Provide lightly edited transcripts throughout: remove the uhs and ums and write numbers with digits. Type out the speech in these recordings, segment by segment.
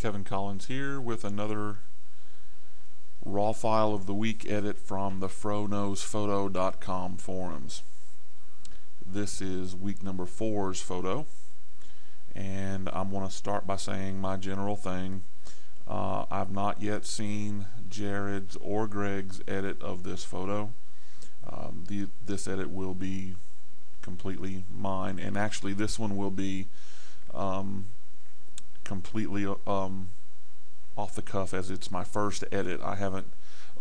Kevin Collins here with another raw file of the week edit from the Fro Knows photo.com forums. This is week number 4's photo, and I'm going to start by saying my general thing. I've not yet seen Jared's or Greg's edit of this photo. This edit will be completely mine, and actually this one will be completely off the cuff, as it's my first edit. I haven't,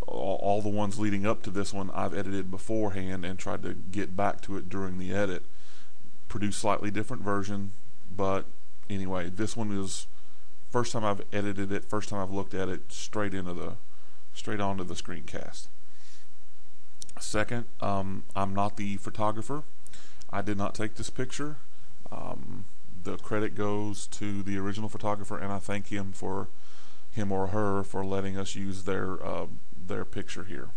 all the ones leading up to this one I've edited beforehand and tried to get back to it during the edit. Produce slightly different version, but anyway, this one is first time I've edited it, first time I've looked at it straight onto the screencast. Second, I'm not the photographer. I did not take this picture. The credit goes to the original photographer, and I thank him or her for letting us use their picture here.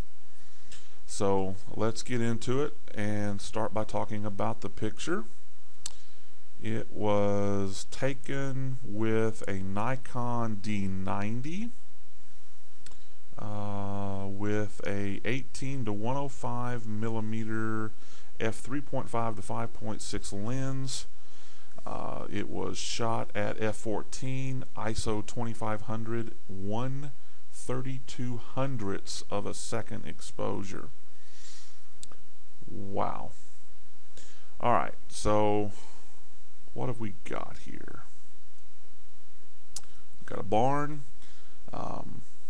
So let's get into it and start by talking about the picture. It was taken with a Nikon D90 with a 18 to 105 millimeter f3.5 to 5.6 lens. It was shot at f14, ISO 2500, 1/3200ths of a second exposure. Wow. Alright, so what have we got here? We've got a barn,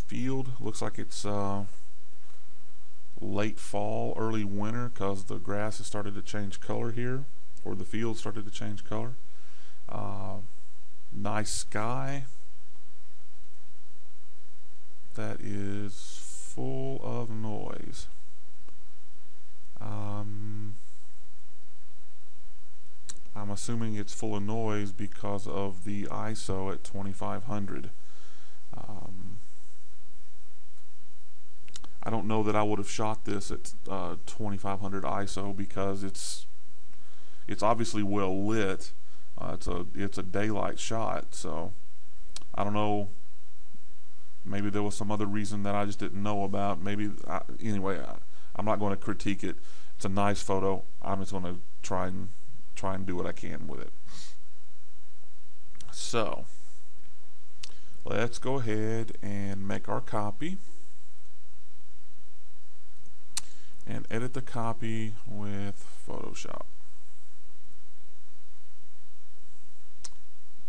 field. Looks like it's late fall, early winter, because the grass has started to change color here, or the field started to change color. Nice sky that is full of noise. I'm assuming it's full of noise because of the ISO at 2500. I don't know that I would have shot this at 2500 ISO because it's obviously well lit. It's a daylight shot, so I don't know. Maybe there was some other reason that I just didn't know about. Anyway, I'm not going to critique it. It's a nice photo. I'm just going to try and do what I can with it. So let's go ahead and make our copy and edit the copy with Photoshop.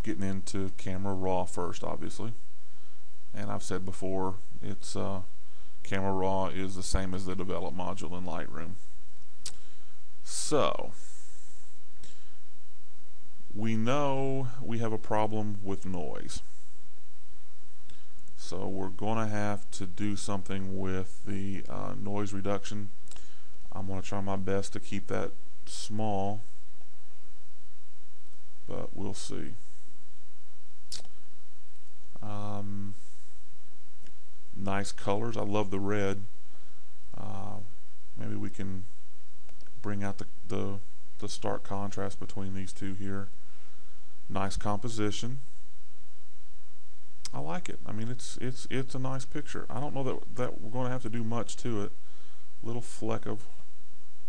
Getting into Camera Raw first, obviously, and I've said before, it's Camera Raw is the same as the Develop module in Lightroom. So we know we have a problem with noise, so we're going to have to do something with the noise reduction. I'm going to try my best to keep that small, but we'll see. Nice colors. I love the red. Maybe we can bring out the stark contrast between these two here. Nice composition. I like it. I mean, it's a nice picture. I don't know that we're going to have to do much to it. Little fleck of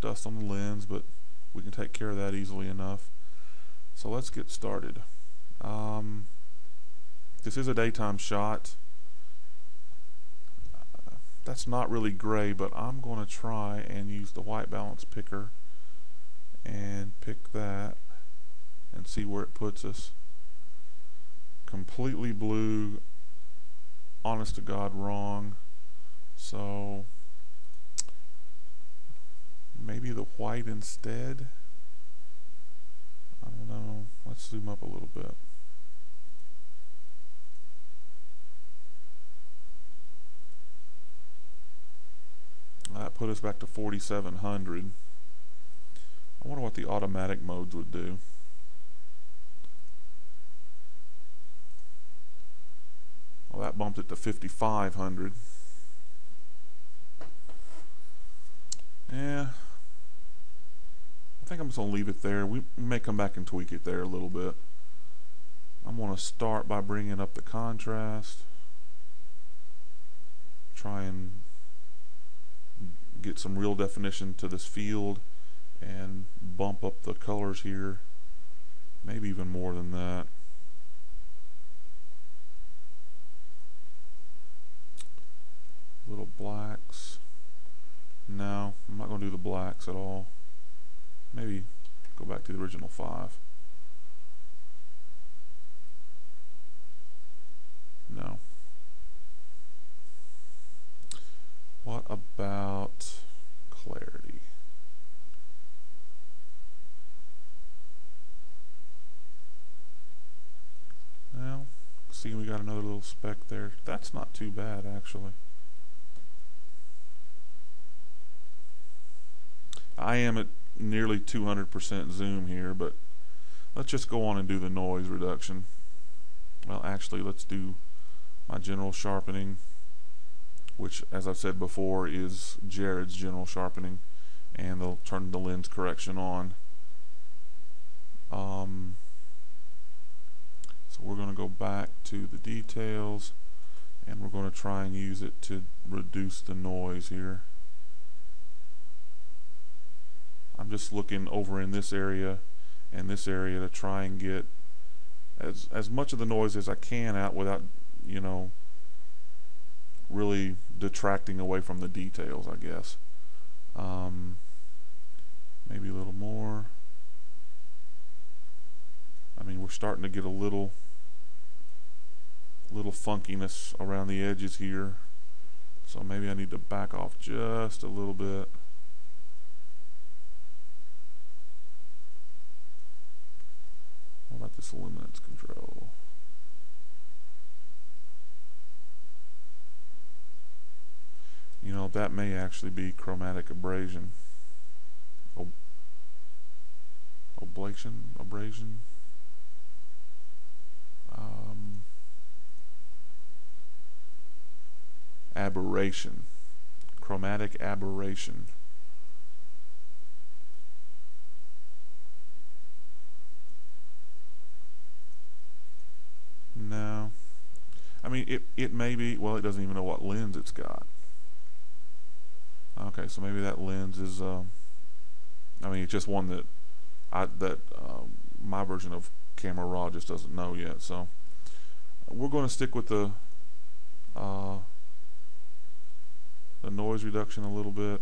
dust on the lens, but we can take care of that easily enough. So let's get started. This is a daytime shot. That's not really gray, but I'm going to try and use the white balance picker and pick that and see where it puts us. Completely blue, honest to God wrong. So maybe the white instead. I don't know. Let's zoom up a little bit. That put us back to 4700. I wonder what the automatic modes would do. Well, that bumped it to 5500. Yeah, I think I'm just going to leave it there. We may come back and tweak it there a little bit. I'm I'm going to start by bringing up the contrast. Try and get some real definition to this field and bump up the colors here, maybe even more than that. Little blacks. No, I'm not going to do the blacks at all. Maybe go back to the original 5. No. What about clarity? Well, see, we got another little speck there. That's not too bad, actually. I am at nearly 200% zoom here, but let's just go on and do the noise reduction. Well, actually, let's do my general sharpening, which, as I've said before, is Jared's general sharpening, and they'll turn the lens correction on. So we're going to go back to the details, and we're going to try and use it to reduce the noise here. I'm just looking over in this area and this area to try and get as much of the noise as I can out without, you know, really detracting away from the details, I guess. Maybe a little more. I mean, we're starting to get a little funkiness around the edges here, so maybe I need to back off just a little bit. What about this luminance control? You know, that may actually be chromatic abrasion. Abrasion. Aberration. Chromatic aberration. No. I mean, it may be, well, it doesn't even know what lens it's got. Okay, so maybe that lens is, I mean, it's just one that my version of Camera Raw just doesn't know yet. So we're going to stick with the noise reduction a little bit.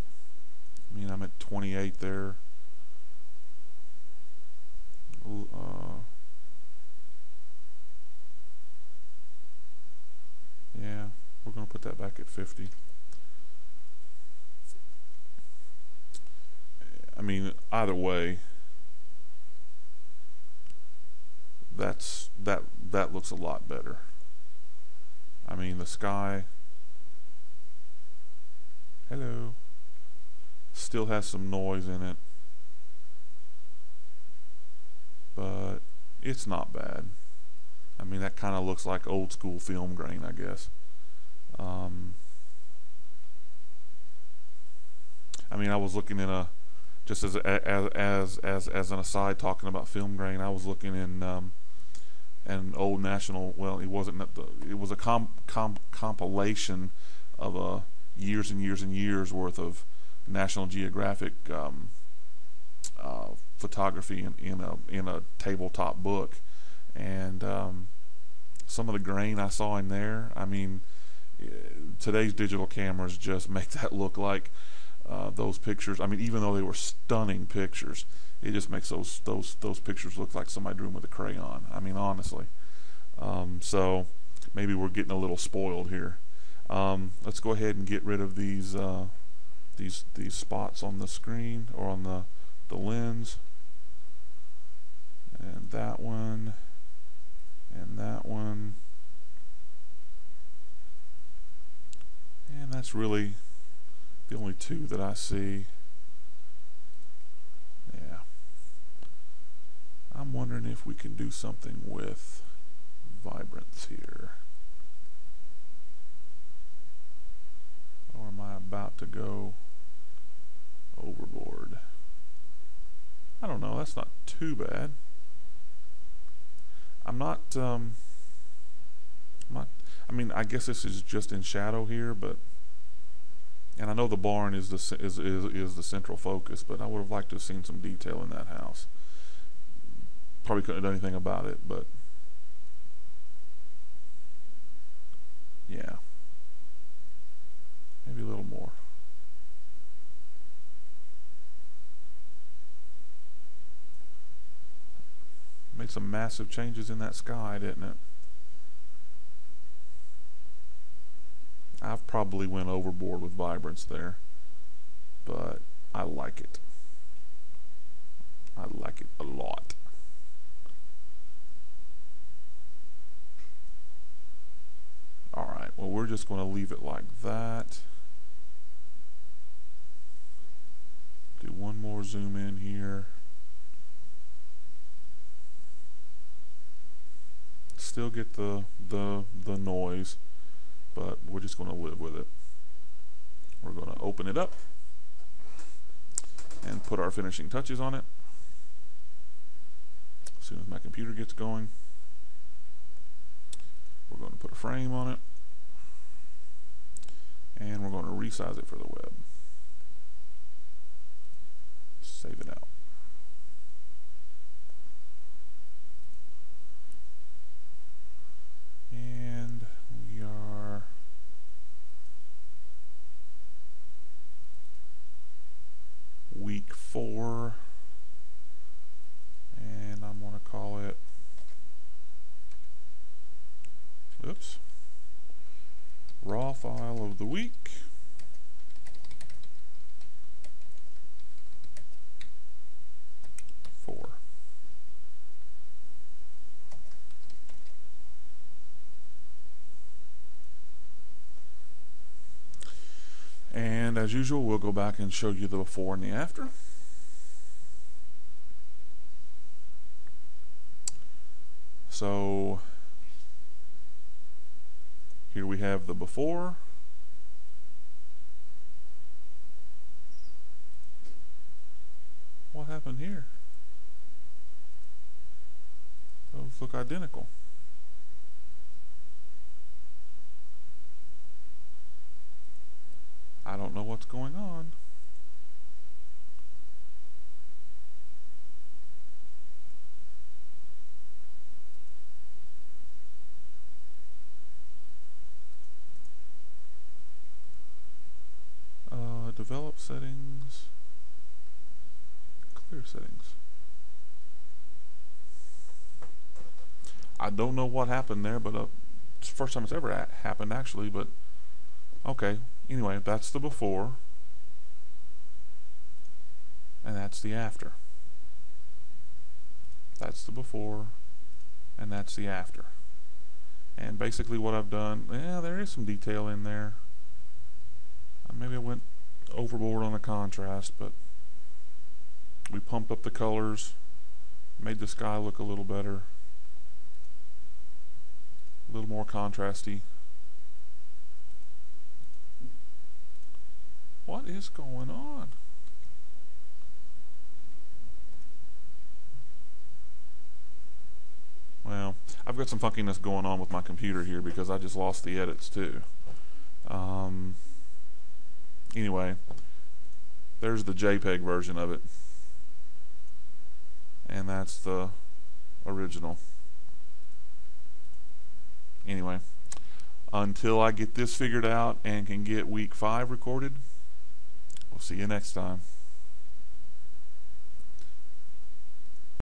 I mean, I'm at 28 there. Yeah, we're going to put that back at 50. I mean, either way, that looks a lot better. I mean, the sky, hello, still has some noise in it, but it's not bad. I mean, that kind of looks like old school film grain, I guess. I mean, I was looking in a, just as an aside, talking about film grain, I was looking in an old national, well, it wasn't, it was a compilation of years and years and years worth of National Geographic photography in a tabletop book, and some of the grain I saw in there, I mean, today's digital cameras just make that look like those pictures. I mean, even though they were stunning pictures, it just makes those pictures look like somebody drew them with a crayon. I mean, honestly. So maybe we're getting a little spoiled here. Let's go ahead and get rid of these spots on the screen, or on the lens, and that one, and that one, and that's really the only two that I see. Yeah. I'm wondering if we can do something with vibrance here. Or am I about to go overboard? I don't know, that's not too bad. I'm not, I mean, I guess this is just in shadow here, but, and I know the barn is the central focus, but I would have liked to have seen some detail in that house. Probably couldn't have done anything about it, but yeah, maybe a little more. Made some massive changes in that sky, didn't it? I've probably went overboard with vibrance there, but I like it. I like it a lot. Alright, well, we're just going to leave it like that. Do one more zoom in here. Still get the noise, but we're just going to live with it. We're going to open it up and put our finishing touches on it as soon as my computer gets going. We're going to put a frame on it, and we're going to resize it for the web. Save it out. And we are week 4, and I'm going to call it, oops, raw file of the week. And as usual, we'll go back and show you the before and the after. So here we have the before. What happened here? Those look identical. I don't know what's going on. Develop settings, clear settings. I don't know what happened there, but it's the first time it's ever happened actually, but okay. Anyway, that's the before, and that's the after. That's the before, and that's the after. And basically what I've done, yeah, there is some detail in there. Maybe I went overboard on the contrast, but we pumped up the colors, made the sky look a little better, a little more contrasty. What is going on? Well, I've got some funkiness going on with my computer here because I just lost the edits too. Anyway, there's the JPEG version of it, and that's the original. Anyway, until I get this figured out and can get week 5 recorded, we'll see you next time.